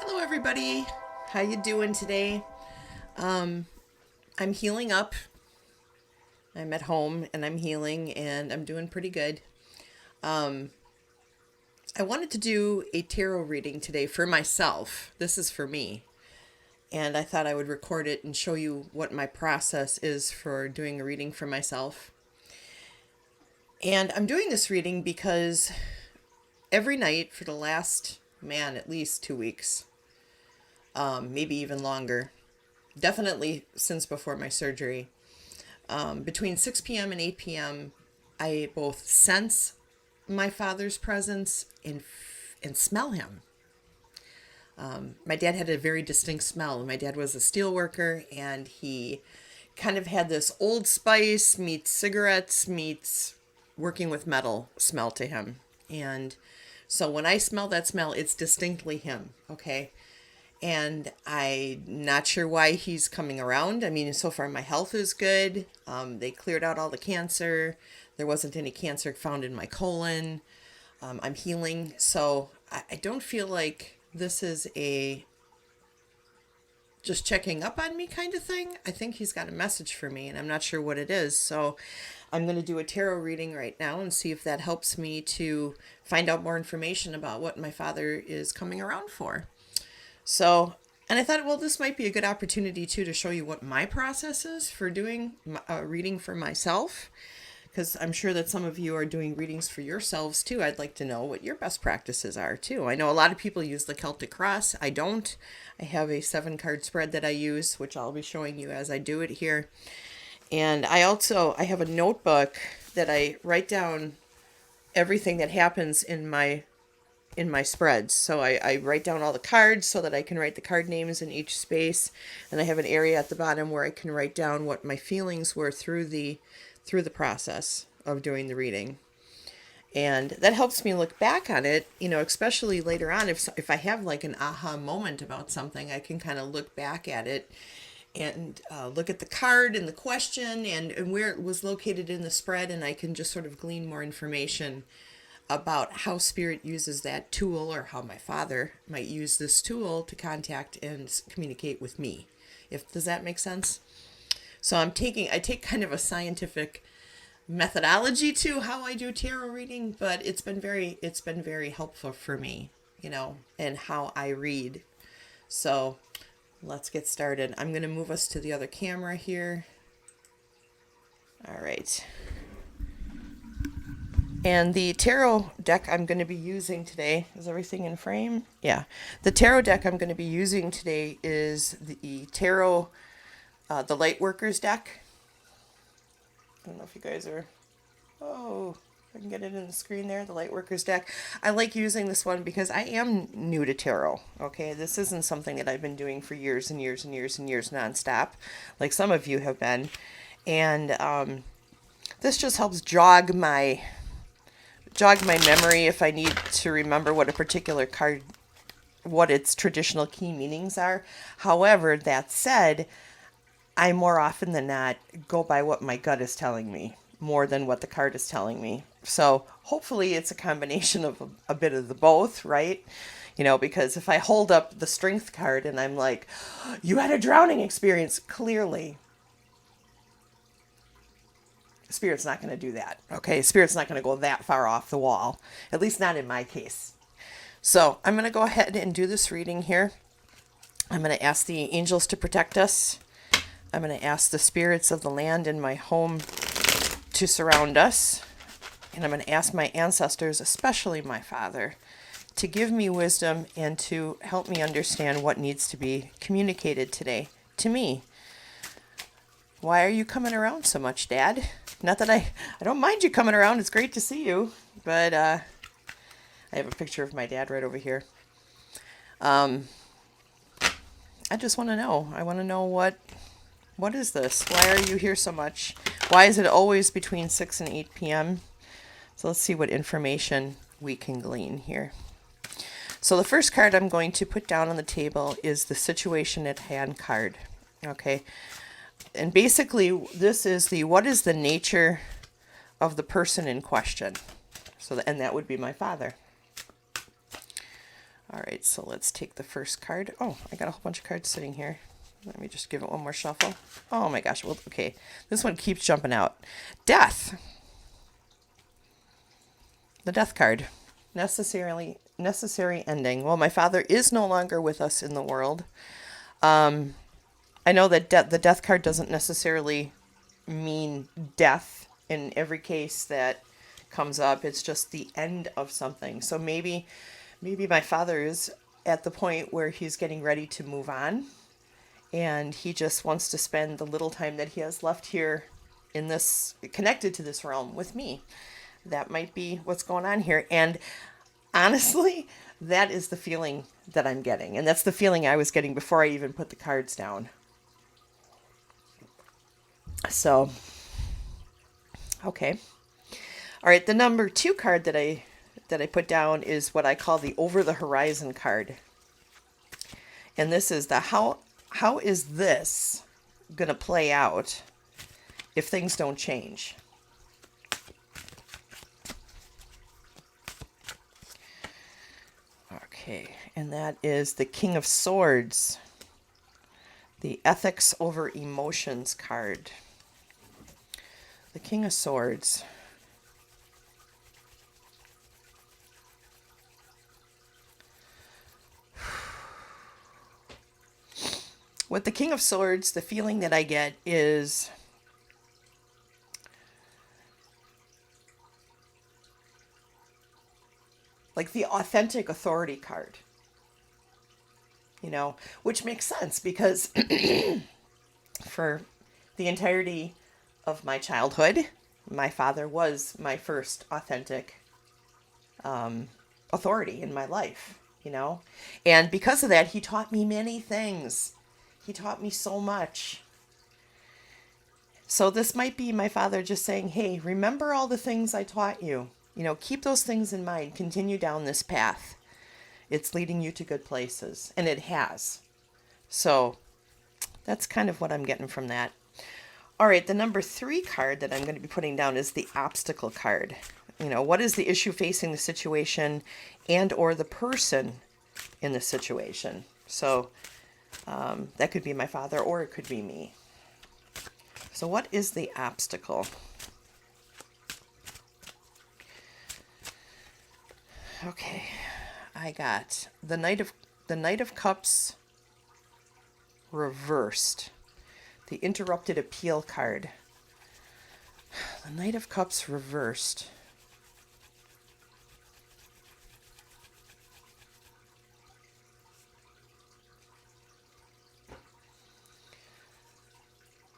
Hello everybody. How you doing today? I'm healing up. I'm at home and I'm healing and I'm doing pretty good. I wanted to do a tarot reading today for myself. This is for me. And I thought I would record it and show you what my process is for doing a reading for myself. And I'm doing this reading because every night for the last, at least 2 weeks, maybe even longer, definitely since before my surgery, between 6 p.m. and 8 p.m., I both sense my father's presence and smell him. My dad had a very distinct smell. My dad was a steel worker, and he kind of had this Old Spice meets cigarettes meets working with metal smell to him. And so when I smell that smell, it's distinctly him, okay? And I'm not sure why he's coming around. I mean, so far my health is good. They cleared out all the cancer. There wasn't any cancer found in my colon. I'm healing. So I don't feel like this is a just checking up on me kind of thing. I think he's got a message for me and I'm not sure what it is. So I'm going to do a tarot reading right now and see if that helps me to find out more information about what my father is coming around for. So, and I thought, well, this might be a good opportunity too to show you what my process is for doing a reading for myself, because I'm sure that some of you are doing readings for yourselves too. I'd like to know what your best practices are too. I know a lot of people use the Celtic Cross. I don't. I have a 7-card spread that I use, which I'll be showing you as I do it here. And I have a notebook that I write down everything that happens in my spreads. So I write down all the cards so that I can write the card names in each space. And I have an area at the bottom where I can write down what my feelings were through the process of doing the reading. And that helps me look back on it, especially later on. If I have like an aha moment about something, I can kind of look back at it and look at the card and the question and where it was located in the spread. And I can just sort of glean more information about how spirit uses that tool, or how my father might use this tool to contact and communicate with me. Does that make sense? So I take kind of a scientific methodology to how I do tarot reading, but it's been very helpful for me, and how I read. So let's get started. I'm going to move us to the other camera here. All right. And the tarot deck I'm going to be using today, is everything in frame? Yeah. The tarot deck I'm going to be using today is the tarot, the Lightworkers deck. I don't know if you guys are, I can get it in the screen there, the Lightworkers deck. I like using this one because I am new to tarot, okay? This isn't something that I've been doing for years and years and years and years nonstop, like some of you have been. And this just helps jog my memory if I need to remember what a particular card, what its traditional key meanings are. However, that said, I more often than not go by what my gut is telling me more than what the card is telling me. So hopefully it's a combination of a bit of the both, right? Because if I hold up the Strength card and I'm like, you had a drowning experience, clearly Spirit's not going to do that, okay? Spirit's not going to go that far off the wall, at least not in my case. So I'm going to go ahead and do this reading here. I'm going to ask the angels to protect us. I'm going to ask the spirits of the land and my home to surround us. And I'm going to ask my ancestors, especially my father, to give me wisdom and to help me understand what needs to be communicated today to me. Why are you coming around so much, Dad? Not that I don't mind you coming around. It's great to see you. But I have a picture of my dad right over here. I just want to know. I want to know what is this? Why are you here so much? Why is it always between 6 and 8 p.m.? So let's see what information we can glean here. So the first card I'm going to put down on the table is the Situation at Hand card. Okay. And basically, this is what is the nature of the person in question? And that would be my father. All right, so let's take the first card. Oh, I got a whole bunch of cards sitting here. Let me just give it one more shuffle. Oh my gosh. Well, okay. This one keeps jumping out. Death. The death card. Necessary ending. Well, my father is no longer with us in the world. I know that the death card doesn't necessarily mean death in every case that comes up. It's just the end of something. So maybe my father is at the point where he's getting ready to move on, and he just wants to spend the little time that he has left here in this, connected to this realm with me. That might be what's going on here. And honestly, that is the feeling that I'm getting. And that's the feeling I was getting before I even put the cards down. So, okay. All right, the number 2 card that I put down is what I call the over the horizon card. And this is the how is this going to play out if things don't change? Okay, and that is the King of Swords, the ethics over emotions card. The King of Swords. With the King of Swords, the feeling that I get is like the authentic authority card, which makes sense because for the entirety of my childhood, my father was my first authentic authority in my life, and because of that, he taught me many things. He taught me so much. So this might be my father just saying, hey, remember all the things I taught you. Keep those things in mind. Continue down this path. It's leading you to good places. And it has. So that's kind of what I'm getting from that. All right, the number 3 card that I'm going to be putting down is the obstacle card. What is the issue facing the situation and or the person in the situation? So that could be my father or it could be me. So what is the obstacle? Okay, I got the Knight of Cups reversed. The interrupted appeal card. The Knight of Cups reversed.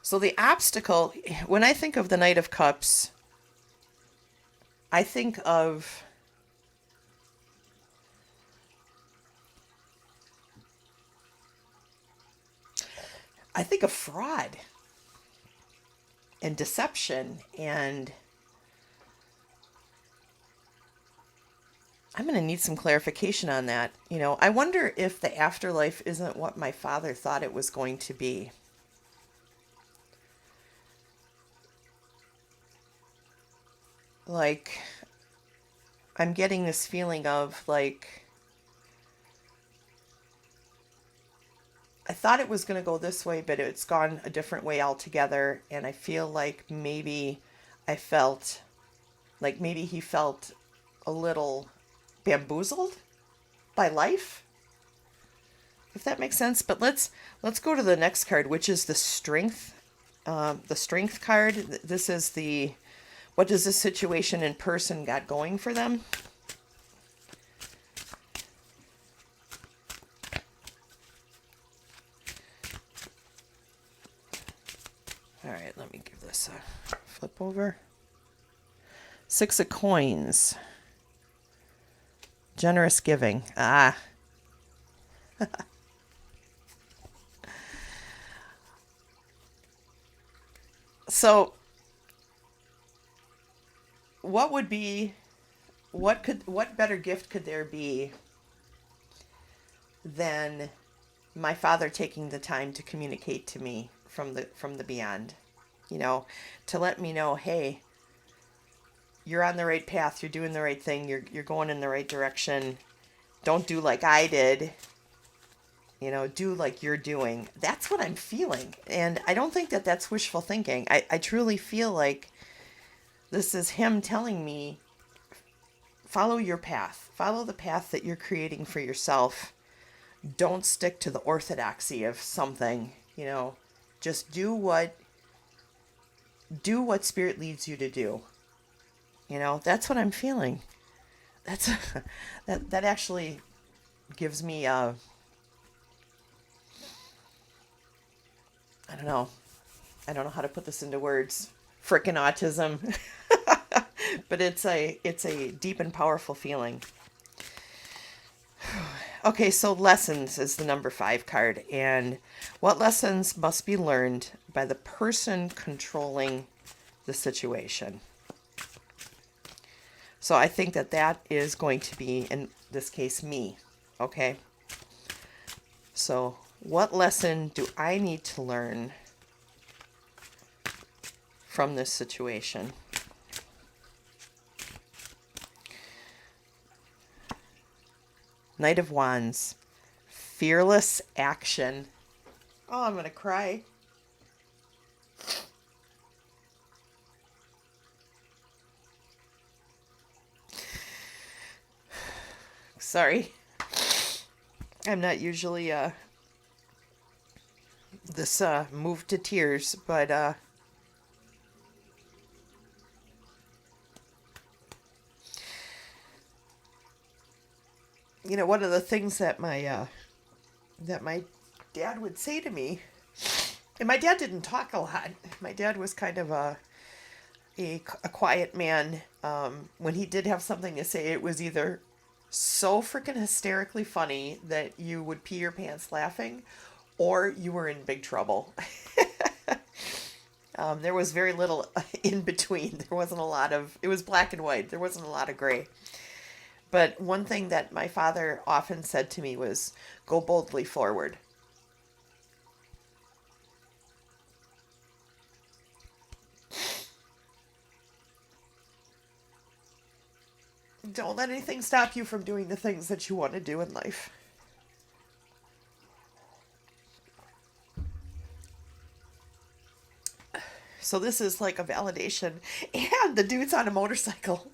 So the obstacle, when I think of the Knight of Cups, I think of fraud and deception, and I'm going to need some clarification on that. I wonder if the afterlife isn't what my father thought it was going to be. Like, I'm getting this feeling of like, I thought it was going to go this way, but it's gone a different way altogether. And I feel like maybe he felt a little bamboozled by life, if that makes sense. But let's go to the next card, which is the strength card. This is what does this situation and person got going for them? All right, let me give this a flip over. 6 of Coins. Generous giving. So what better gift could there be than my father taking the time to communicate to me from the beyond, to let me know, hey, you're on the right path, you're doing the right thing, you're going in the right direction, Don't do like I did. Do like you're doing. That's what I'm feeling. And I don't think that that's wishful thinking. I truly feel like this is him telling me, follow your path. Follow the path that you're creating for yourself. Don't stick to the orthodoxy of something, Just do what spirit leads you to do. That's what I'm feeling. That's that actually gives me I don't know. I don't know how to put this into words. Frickin' autism. But it's a deep and powerful feeling. Okay, so lessons is the number 5 card. And what lessons must be learned by the person controlling the situation? So I think that is going to be, in this case, me. Okay? So what lesson do I need to learn from this situation? Knight of Wands. Fearless action. Oh, I'm going to cry. Sorry. I'm not usually this moved to tears, but one of the things that my dad would say to me, and my dad didn't talk a lot. My dad was kind of a quiet man. When he did have something to say, it was either so freaking hysterically funny that you would pee your pants laughing, or you were in big trouble. There was very little in between. There wasn't a lot of, it was black and white. There wasn't a lot of gray. But one thing that my father often said to me was, go boldly forward. Don't let anything stop you from doing the things that you want to do in life. So this is like a validation. And the dude's on a motorcycle.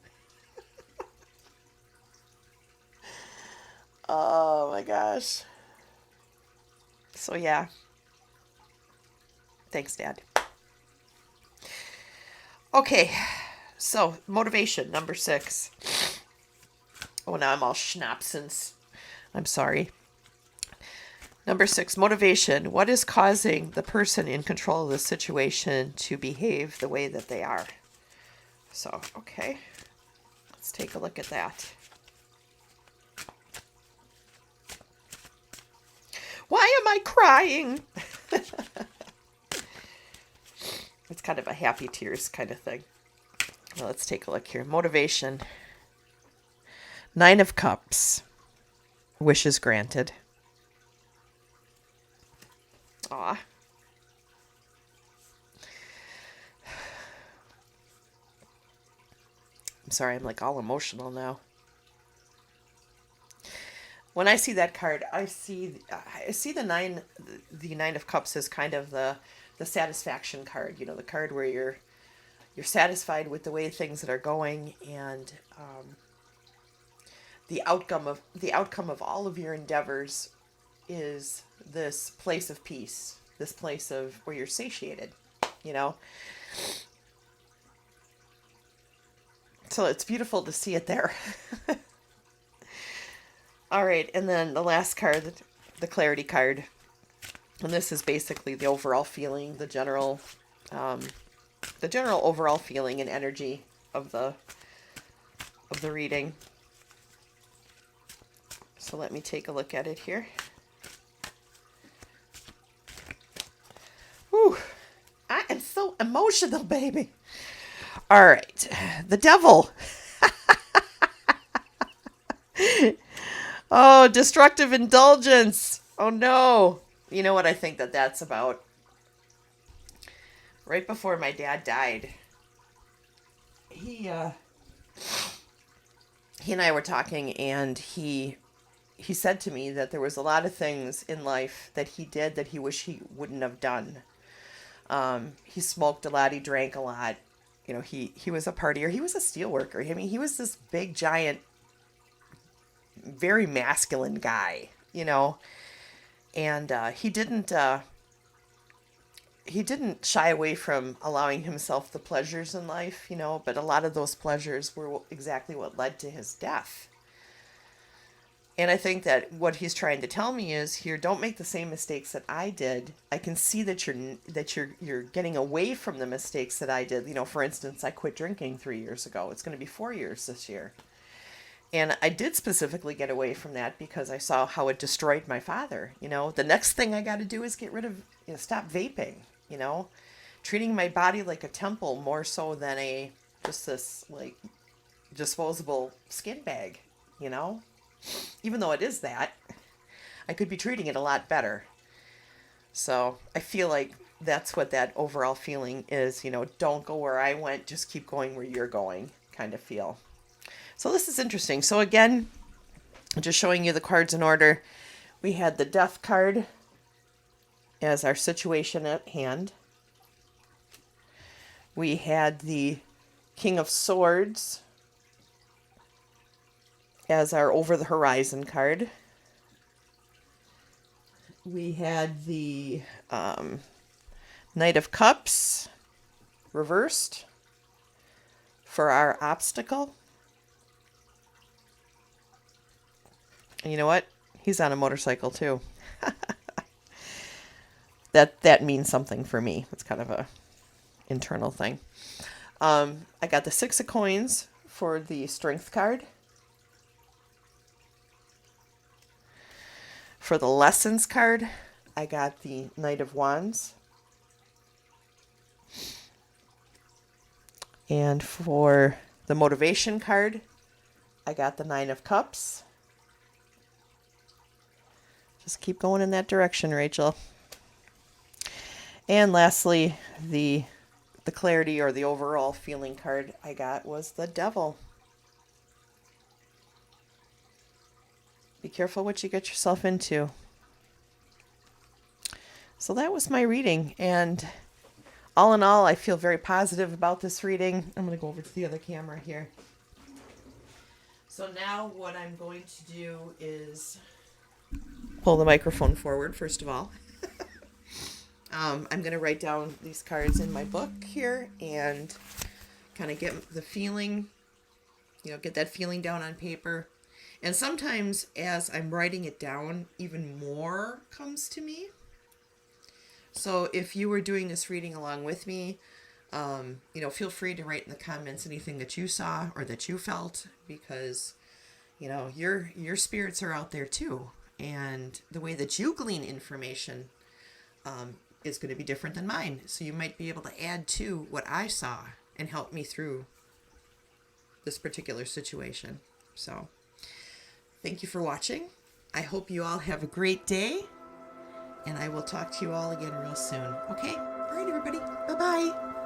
Oh my gosh. So yeah. Thanks, Dad. Okay. So motivation, number 6. Oh, now I'm all schnapsins. I'm sorry. Number 6, motivation. What is causing the person in control of the situation to behave the way that they are? So, okay. Let's take a look at that. Why am I crying? It's kind of a happy tears kind of thing. Well, let's take a look here. Motivation. 9 of Cups. Wishes granted. Aw. I'm sorry, I'm like all emotional now. When I see that card, I see the 9 of Cups as kind of the satisfaction card. The card where you're satisfied with the way things that are going, and the outcome of all of your endeavors is this place of peace, this place of where you're satiated, So it's beautiful to see it there. All right, and then the last card, the clarity card, and this is basically the overall feeling, the general overall feeling and energy of the reading. So let me take a look at it here. Whew. I am so emotional, baby. All right. The devil. Oh, destructive indulgence. Oh, no. You know what I think that's about? Right before my dad died, he and I were talking, and he he said to me that there was a lot of things in life that he did that he wished he wouldn't have done. He smoked a lot. He drank a lot. You know, he was a partier. He was a steel worker. I mean, he was this big, giant, very masculine guy, you know, and he didn't shy away from allowing himself the pleasures in life, you know, but a lot of those pleasures were exactly what led to his death. And I think that what he's trying to tell me is here, don't make the same mistakes that I did. I can see that you're getting away from the mistakes that I did. You know, for instance, I quit drinking 3 years ago. It's going to be 4 years this year. And I did specifically get away from that because I saw how it destroyed my father. You know, the next thing I got to do is get rid of, you know, stop vaping, you know, treating my body like a temple more so than just this like disposable skin bag, you know. Even though it is that, I could be treating it a lot better. So I feel like that's what that overall feeling is, you know, don't go where I went, just keep going where you're going kind of feel. So this is interesting. So again, just showing you the cards in order. We had the Death card as our situation at hand. We had the King of Swords as our over the horizon card. We had the Knight of Cups reversed for our obstacle. And you know what? He's on a motorcycle too. That means something for me. It's kind of a internal thing. I got the Six of Coins for the Strength card. For the Lessons card, I got the Knight of Wands. And for the Motivation card, I got the Nine of Cups. Just keep going in that direction, Rachel. And lastly, the clarity or the overall feeling card I got was the Devil. Be careful what you get yourself into. So that was my reading, and all in all, I feel very positive about this reading. I'm going to go over to the other camera here. So now what I'm going to do is pull the microphone forward, first of all. I'm going to write down these cards in my book here and kind of get the feeling, you know, get that feeling down on paper. And sometimes as I'm writing it down, even more comes to me. So if you were doing this reading along with me, you know, feel free to write in the comments anything that you saw or that you felt, because, you know, your spirits are out there too. And the way that you glean information is going to be different than mine. So you might be able to add to what I saw and help me through this particular situation. So thank you for watching. I hope you all have a great day, and I will talk to you all again real soon. Okay? All right, everybody. Bye-bye.